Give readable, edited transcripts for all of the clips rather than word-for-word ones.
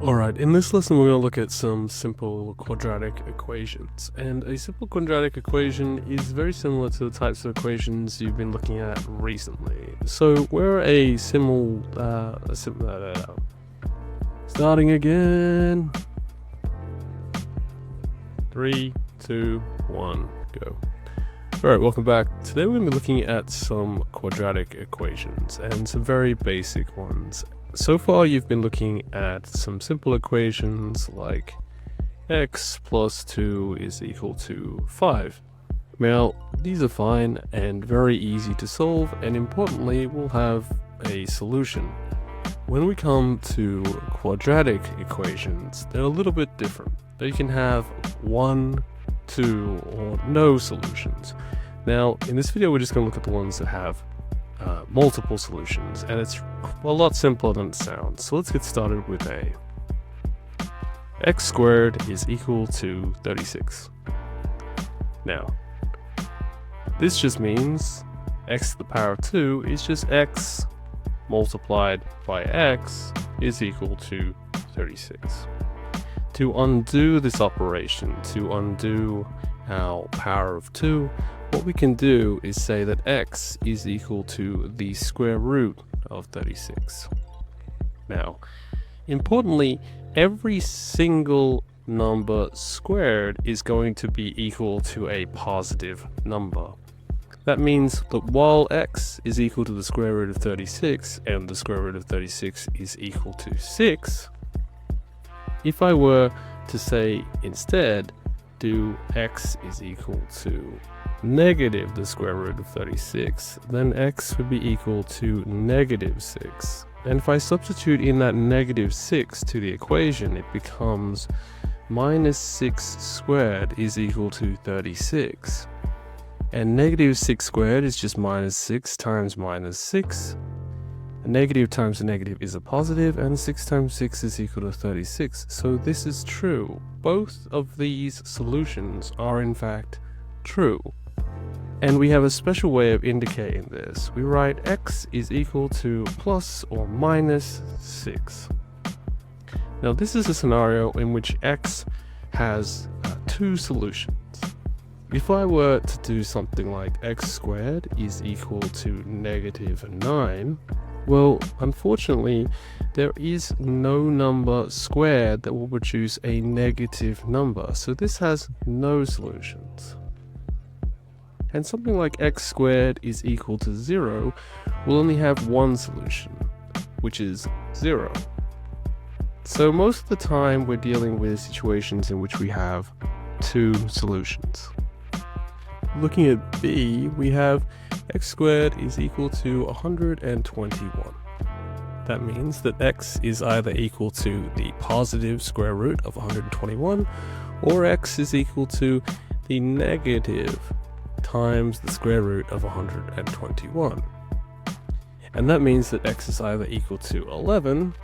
Alright, in this lesson we're going to look at some simple quadratic equations. And a simple quadratic equation is very similar to the types of equations you've been looking at recently. So we're starting again. 3, 2, 1, go. Alright, welcome back. Today we're going to be looking at some quadratic equations and some very basic ones. So far you've been looking at some simple equations like x plus 2 is equal to 5. Now these are fine and very easy to solve, and importantly we'll have a solution. When we come to quadratic equations, they're a little bit different. They can have 1, 2 or no solutions. Now in this video we're just going to look at the ones that have multiple solutions, and it's a lot simpler than it sounds. So let's get started with a x squared is equal to 36. Now this just means x to the power of 2 is just x multiplied by x is equal to 36. To undo this operation, to undo our power of 2, what we can do is say that x is equal to the square root of 36. Now, importantly, every single number squared is going to be equal to a positive number. That means that while x is equal to the square root of 36 and the square root of 36 is equal to 6, if I were to say instead do x is equal to negative the square root of 36, then x would be equal to negative 6. And if I substitute in that negative 6 to the equation, it becomes minus 6 squared is equal to 36. And negative 6 squared is just minus 6 times minus 6. A negative times a negative is a positive, and 6 times 6 is equal to 36. So this is true. Both of these solutions are in fact true. And we have a special way of indicating this. We write x is equal to plus or minus 6. Now this is a scenario in which x has two solutions. If I were to do something like x squared is equal to negative 9, well, unfortunately, there is no number squared that will produce a negative number, so this has no solutions. And something like x squared is equal to 0 will only have one solution, which is 0. So most of the time we're dealing with situations in which we have two solutions. Looking at b, we have x squared is equal to 121. That means that x is either equal to the positive square root of 121, or x is equal to the negative times the square root of 121. And that means that x is either equal to 11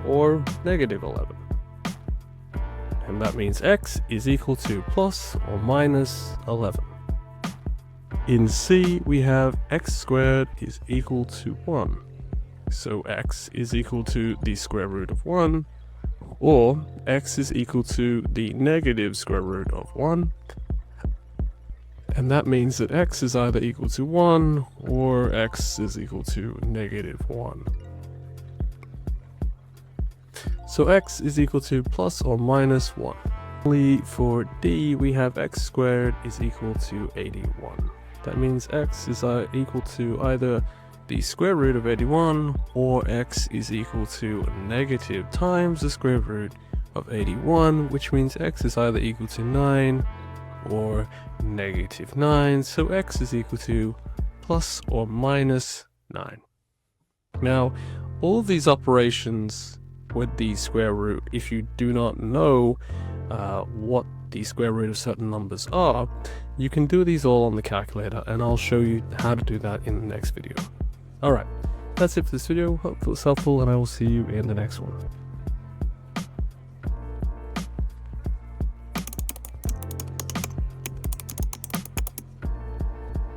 or negative 11. And that means x is equal to plus or minus 11. In C, we have x squared is equal to 1. So x is equal to the square root of 1, or x is equal to the negative square root of 1. And that means that x is either equal to 1 or x is equal to negative 1. So x is equal to plus or minus 1. Finally, for D, we have x squared is equal to 81. That means x is equal to either the square root of 81 or x is equal to negative times the square root of 81, which means x is either equal to 9 or negative 9. So x is equal to plus or minus 9. Now, all of these operations with the square root, if you do not know what the square root of certain numbers are, you can do these all on the calculator, and I'll show you how to do that in the next video. Alright, that's it for this video. Hope it was helpful, and I will see you in the next one.